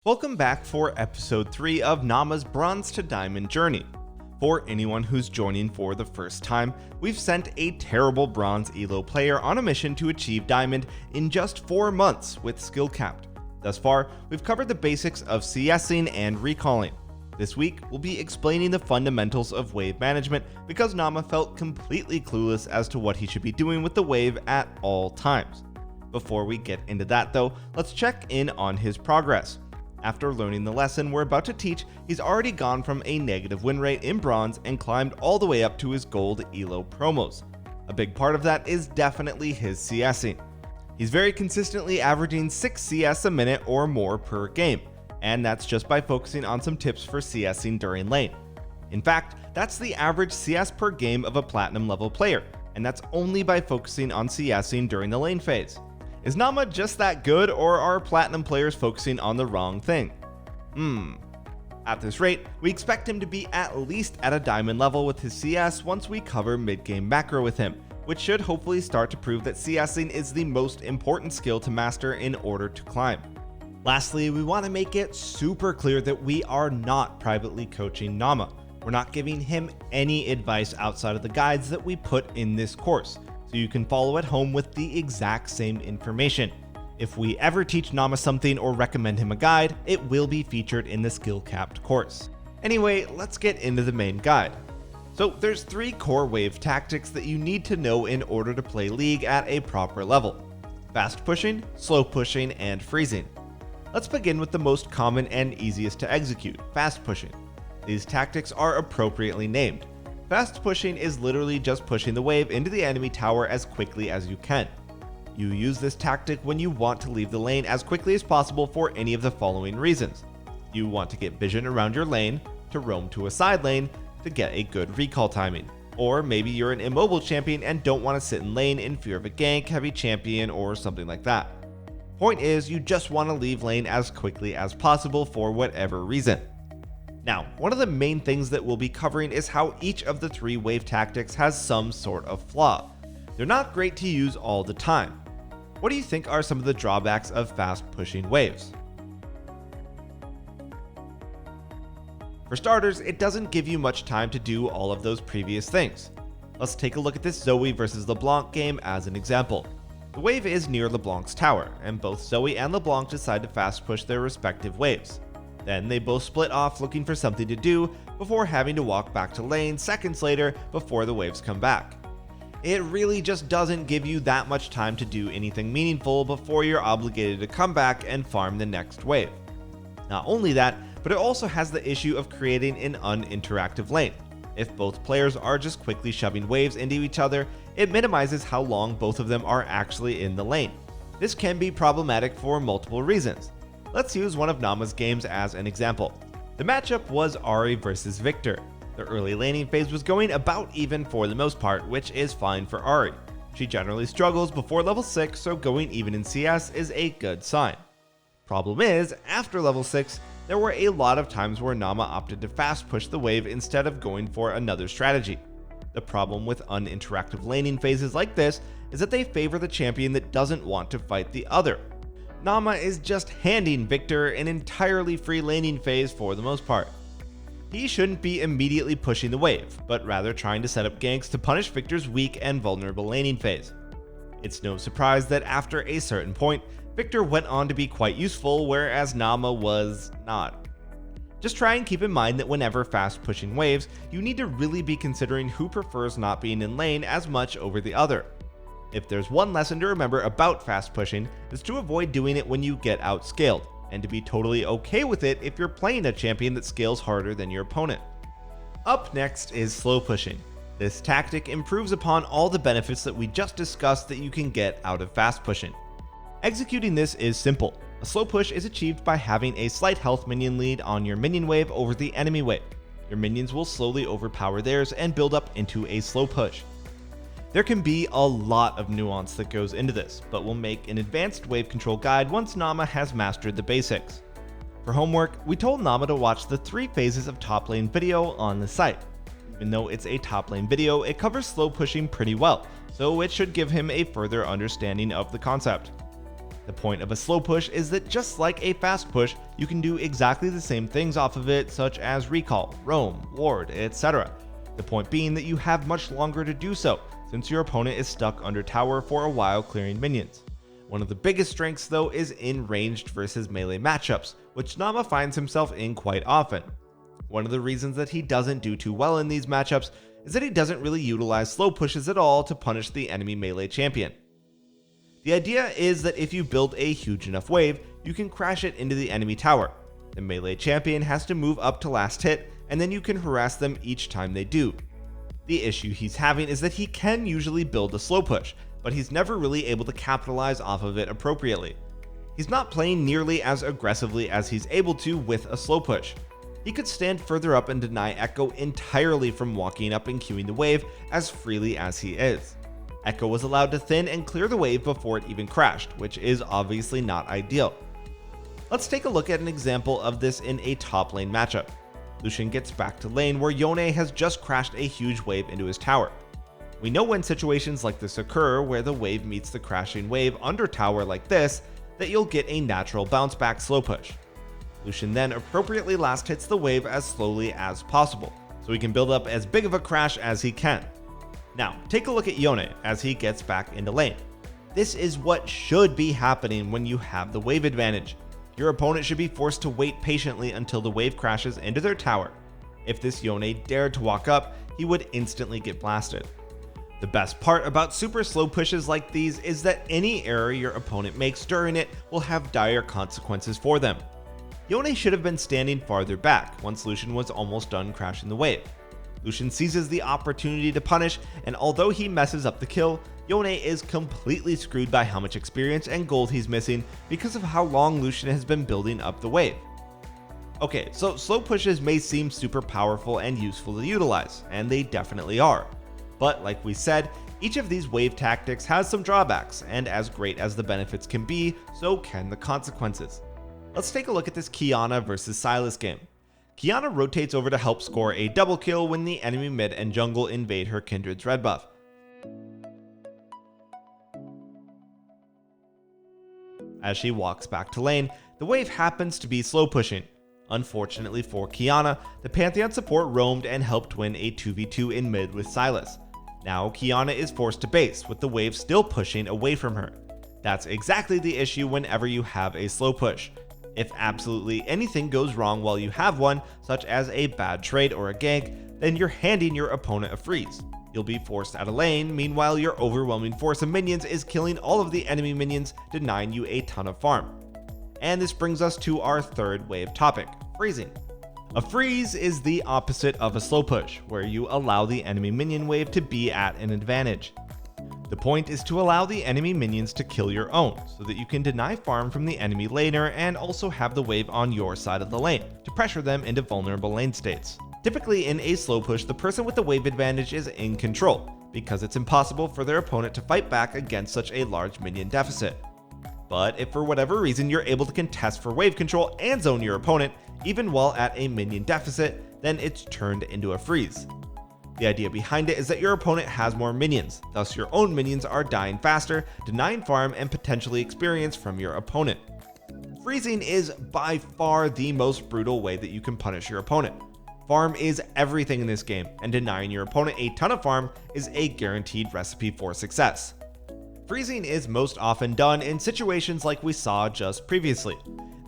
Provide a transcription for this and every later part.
Welcome back for episode 3 of Nama's Bronze to Diamond journey. For anyone who's joining for the first time, we've sent a terrible bronze elo player on a mission to achieve diamond in just 4 months with skill capped. Thus far, we've covered the basics of CSing and recalling. This week, we'll be explaining the fundamentals of wave management because Nama felt completely clueless as to what he should be doing with the wave at all times. Before we get into that though, let's check in on his progress. After learning the lesson we're about to teach, he's already gone from a negative win rate in bronze and climbed all the way up to his gold elo promos. A big part of that is definitely his CSing. He's very consistently averaging 6 CS a minute or more per game, and that's just by focusing on some tips for CSing during lane. In fact, that's the average CS per game of a platinum level player, and that's only by focusing on CSing during the lane phase. Is Nama just that good, or are platinum players focusing on the wrong thing? At this rate, we expect him to be at least at a diamond level with his CS once we cover mid-game macro with him, which should hopefully start to prove that CSing is the most important skill to master in order to climb. Lastly, we want to make it super clear that we are not privately coaching Nama. We're not giving him any advice outside of the guides that we put in this course, so you can follow at home with the exact same information. If we ever teach Nama something or recommend him a guide, it will be featured in the skill capped course. Anyway, let's get into the main guide. So there's 3 core wave tactics that you need to know in order to play League at a proper level: fast pushing, slow pushing, and freezing. Let's begin with the most common and easiest to execute, fast pushing. These tactics are appropriately named. Fast pushing is literally just pushing the wave into the enemy tower as quickly as you can. You use this tactic when you want to leave the lane as quickly as possible for any of the following reasons. You want to get vision around your lane, to roam to a side lane, to get a good recall timing. Or maybe you're an immobile champion and don't want to sit in lane in fear of a gank, heavy champion, or something like that. Point is, you just want to leave lane as quickly as possible for whatever reason. Now, one of the main things that we'll be covering is how each of the 3 wave tactics has some sort of flaw. They're not great to use all the time. What do you think are some of the drawbacks of fast pushing waves? For starters, it doesn't give you much time to do all of those previous things. Let's take a look at this Zoe versus LeBlanc game as an example. The wave is near LeBlanc's tower, and both Zoe and LeBlanc decide to fast push their respective waves. Then they both split off looking for something to do before having to walk back to lane seconds later before the waves come back. It really just doesn't give you that much time to do anything meaningful before you're obligated to come back and farm the next wave. Not only that, but it also has the issue of creating an uninteractive lane. If both players are just quickly shoving waves into each other, it minimizes how long both of them are actually in the lane. This can be problematic for multiple reasons. Let's use one of Nama's games as an example. The matchup was Ahri versus Victor. The early laning phase was going about even for the most part, which is fine for Ahri. She generally struggles before level 6, so going even in CS is a good sign. Problem is, after level 6, there were a lot of times where Nama opted to fast push the wave instead of going for another strategy. The problem with uninteractive laning phases like this is that they favor the champion that doesn't want to fight the other. Nama is just handing Victor an entirely free laning phase for the most part. He shouldn't be immediately pushing the wave, but rather trying to set up ganks to punish Victor's weak and vulnerable laning phase. It's no surprise that after a certain point, Victor went on to be quite useful, whereas Nama was not. Just try and keep in mind that whenever fast pushing waves, you need to really be considering who prefers not being in lane as much over the other. If there's one lesson to remember about fast pushing, it's to avoid doing it when you get outscaled, and to be totally okay with it if you're playing a champion that scales harder than your opponent. Up next is slow pushing. This tactic improves upon all the benefits that we just discussed that you can get out of fast pushing. Executing this is simple. A slow push is achieved by having a slight health minion lead on your minion wave over the enemy wave. Your minions will slowly overpower theirs and build up into a slow push. There can be a lot of nuance that goes into this, but we'll make an advanced wave control guide once Nama has mastered the basics. For homework, we told Nama to watch the 3 phases of top lane video on the site. Even though it's a top lane video, it covers slow pushing pretty well, so it should give him a further understanding of the concept. The point of a slow push is that just like a fast push, you can do exactly the same things off of it, such as recall, roam, ward, etc. The point being that you have much longer to do so, since your opponent is stuck under tower for a while clearing minions. One of the biggest strengths though is in ranged versus melee matchups, which Nama finds himself in quite often. One of the reasons that he doesn't do too well in these matchups is that he doesn't really utilize slow pushes at all to punish the enemy melee champion. The idea is that if you build a huge enough wave, you can crash it into the enemy tower. The melee champion has to move up to last hit, and then you can harass them each time they do. The issue he's having is that he can usually build a slow push, but he's never really able to capitalize off of it appropriately. He's not playing nearly as aggressively as he's able to with a slow push. He could stand further up and deny Echo entirely from walking up and queuing the wave as freely as he is. Echo was allowed to thin and clear the wave before it even crashed, which is obviously not ideal. Let's take a look at an example of this in a top lane matchup. Lucian gets back to lane where Yone has just crashed a huge wave into his tower. We know when situations like this occur, where the wave meets the crashing wave under tower like this, that you'll get a natural bounce back slow push. Lucian then appropriately last hits the wave as slowly as possible, so he can build up as big of a crash as he can. Now, take a look at Yone as he gets back into lane. This is what should be happening when you have the wave advantage. Your opponent should be forced to wait patiently until the wave crashes into their tower. If this Yone dared to walk up, he would instantly get blasted. The best part about super slow pushes like these is that any error your opponent makes during it will have dire consequences for them. Yone should have been standing farther back once Lucian was almost done crashing the wave. Lucian seizes the opportunity to punish, and although he messes up the kill, Yone is completely screwed by how much experience and gold he's missing because of how long Lucian has been building up the wave. Okay, so slow pushes may seem super powerful and useful to utilize, and they definitely are. But like we said, each of these wave tactics has some drawbacks, and as great as the benefits can be, so can the consequences. Let's take a look at this Qiyana versus Sylas game. Qiyana rotates over to help score a double kill when the enemy mid and jungle invade her Kindred's red buff. As she walks back to lane, the wave happens to be slow pushing. Unfortunately for Qiyana, the Pantheon support roamed and helped win a 2v2 in mid with Sylas. Now Qiyana is forced to base, with the wave still pushing away from her. That's exactly the issue whenever you have a slow push. If absolutely anything goes wrong while you have one, such as a bad trade or a gank, then you're handing your opponent a freeze. You'll be forced out of lane, meanwhile your overwhelming force of minions is killing all of the enemy minions, denying you a ton of farm. And this brings us to our third wave topic, freezing. A freeze is the opposite of a slow push, where you allow the enemy minion wave to be at an advantage. The point is to allow the enemy minions to kill your own, so that you can deny farm from the enemy laner and also have the wave on your side of the lane, to pressure them into vulnerable lane states. Typically in a slow push, the person with the wave advantage is in control, because it's impossible for their opponent to fight back against such a large minion deficit. But if for whatever reason you're able to contest for wave control and zone your opponent, even while at a minion deficit, then it's turned into a freeze. The idea behind it is that your opponent has more minions, thus your own minions are dying faster, denying farm and potentially experience from your opponent. Freezing is by far the most brutal way that you can punish your opponent. Farm is everything in this game, and denying your opponent a ton of farm is a guaranteed recipe for success. Freezing is most often done in situations like we saw just previously.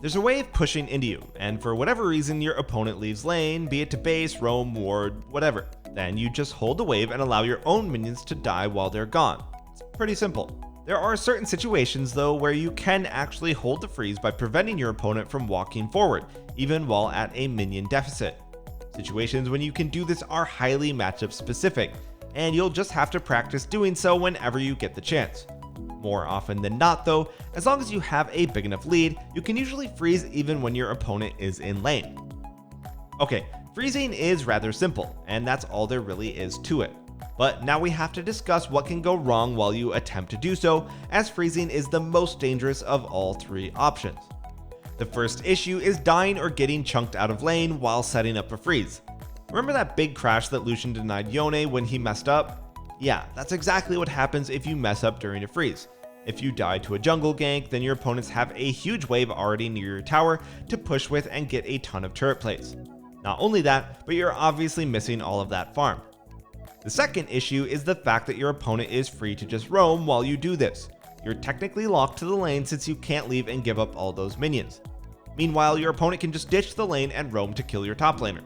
There's a wave pushing into you, and for whatever reason your opponent leaves lane, be it to base, roam, ward, whatever. Then you just hold the wave and allow your own minions to die while they're gone. It's pretty simple. There are certain situations though where you can actually hold the freeze by preventing your opponent from walking forward, even while at a minion deficit. Situations when you can do this are highly matchup specific, and you'll just have to practice doing so whenever you get the chance. More often than not though, as long as you have a big enough lead, you can usually freeze even when your opponent is in lane. Okay, freezing is rather simple, and that's all there really is to it. But now we have to discuss what can go wrong while you attempt to do so, as freezing is the most dangerous of all three options. The first issue is dying or getting chunked out of lane while setting up a freeze. Remember that big crash that Lucian denied Yone when he messed up? Yeah, that's exactly what happens if you mess up during a freeze. If you die to a jungle gank, then your opponents have a huge wave already near your tower to push with and get a ton of turret plays. Not only that, but you're obviously missing all of that farm. The second issue is the fact that your opponent is free to just roam while you do this. You're technically locked to the lane since you can't leave and give up all those minions. Meanwhile, your opponent can just ditch the lane and roam to kill your top laner.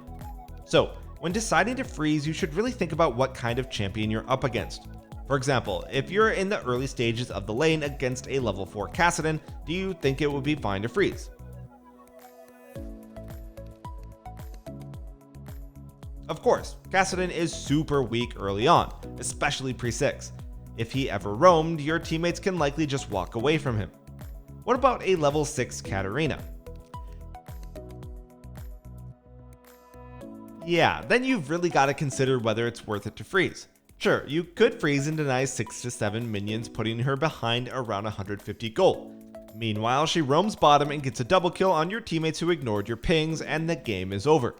So, when deciding to freeze, you should really think about what kind of champion you're up against. For example, if you're in the early stages of the lane against a level 4 Kassadin, do you think it would be fine to freeze? Of course, Kassadin is super weak early on, especially pre-6. If he ever roamed, your teammates can likely just walk away from him. What about a level 6 Katarina? Yeah, then you've really got to consider whether it's worth it to freeze. Sure, you could freeze and deny 6 to 7 minions, putting her behind around 150 gold. Meanwhile, she roams bottom and gets a double kill on your teammates who ignored your pings, and the game is over.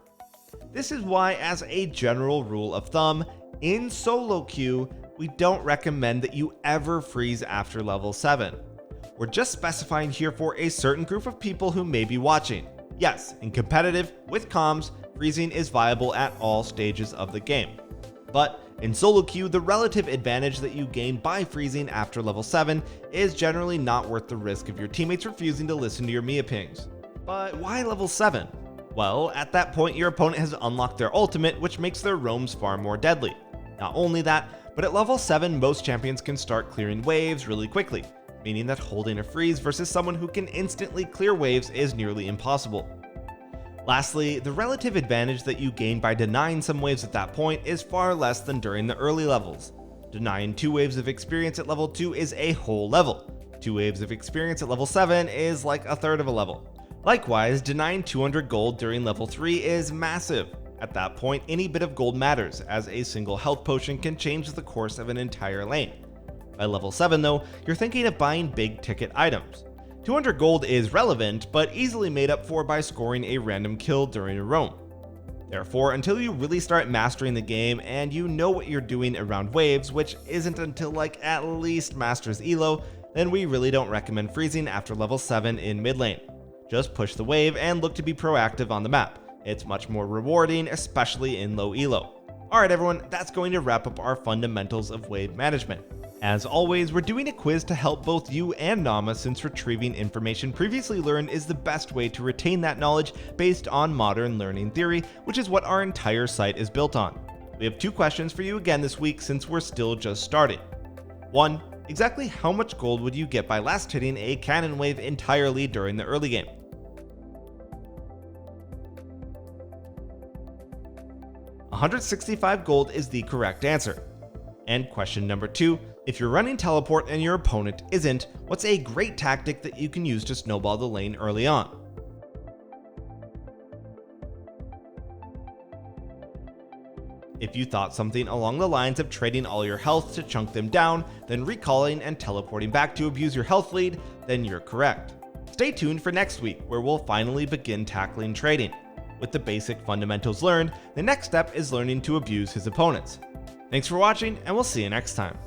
This is why, as a general rule of thumb, in solo queue, we don't recommend that you ever freeze after level 7. We're just specifying here for a certain group of people who may be watching. Yes, in competitive, with comms, freezing is viable at all stages of the game. But in solo queue, the relative advantage that you gain by freezing after level 7 is generally not worth the risk of your teammates refusing to listen to your Mia pings. But why level 7? Well, at that point your opponent has unlocked their ultimate, which makes their roams far more deadly. Not only that, but at level 7 most champions can start clearing waves really quickly, meaning that holding a freeze versus someone who can instantly clear waves is nearly impossible. Lastly, the relative advantage that you gain by denying some waves at that point is far less than during the early levels. Denying 2 waves of experience at level 2 is a whole level. 2 waves of experience at level 7 is like a third of a level. Likewise, denying 200 gold during level 3 is massive. At that point, any bit of gold matters, as a single health potion can change the course of an entire lane. By level 7 though, you're thinking of buying big ticket items. 200 gold is relevant, but easily made up for by scoring a random kill during a roam. Therefore, until you really start mastering the game and you know what you're doing around waves, which isn't until like at least Masters Elo, then we really don't recommend freezing after level 7 in mid lane. Just push the wave and look to be proactive on the map. It's much more rewarding, especially in low elo. Alright everyone, that's going to wrap up our fundamentals of wave management. As always, we're doing a quiz to help both you and Nama, since retrieving information previously learned is the best way to retain that knowledge based on modern learning theory, which is what our entire site is built on. We have 2 questions for you again this week since we're still just starting. 1. Exactly how much gold would you get by last hitting a cannon wave entirely during the early game? $165 gold is the correct answer. And question number 2, if you're running teleport and your opponent isn't, what's a great tactic that you can use to snowball the lane early on? If you thought something along the lines of trading all your health to chunk them down, then recalling and teleporting back to abuse your health lead, then you're correct. Stay tuned for next week, where we'll finally begin tackling trading. With the basic fundamentals learned, the next step is learning to abuse his opponents. Thanks for watching, and we'll see you next time.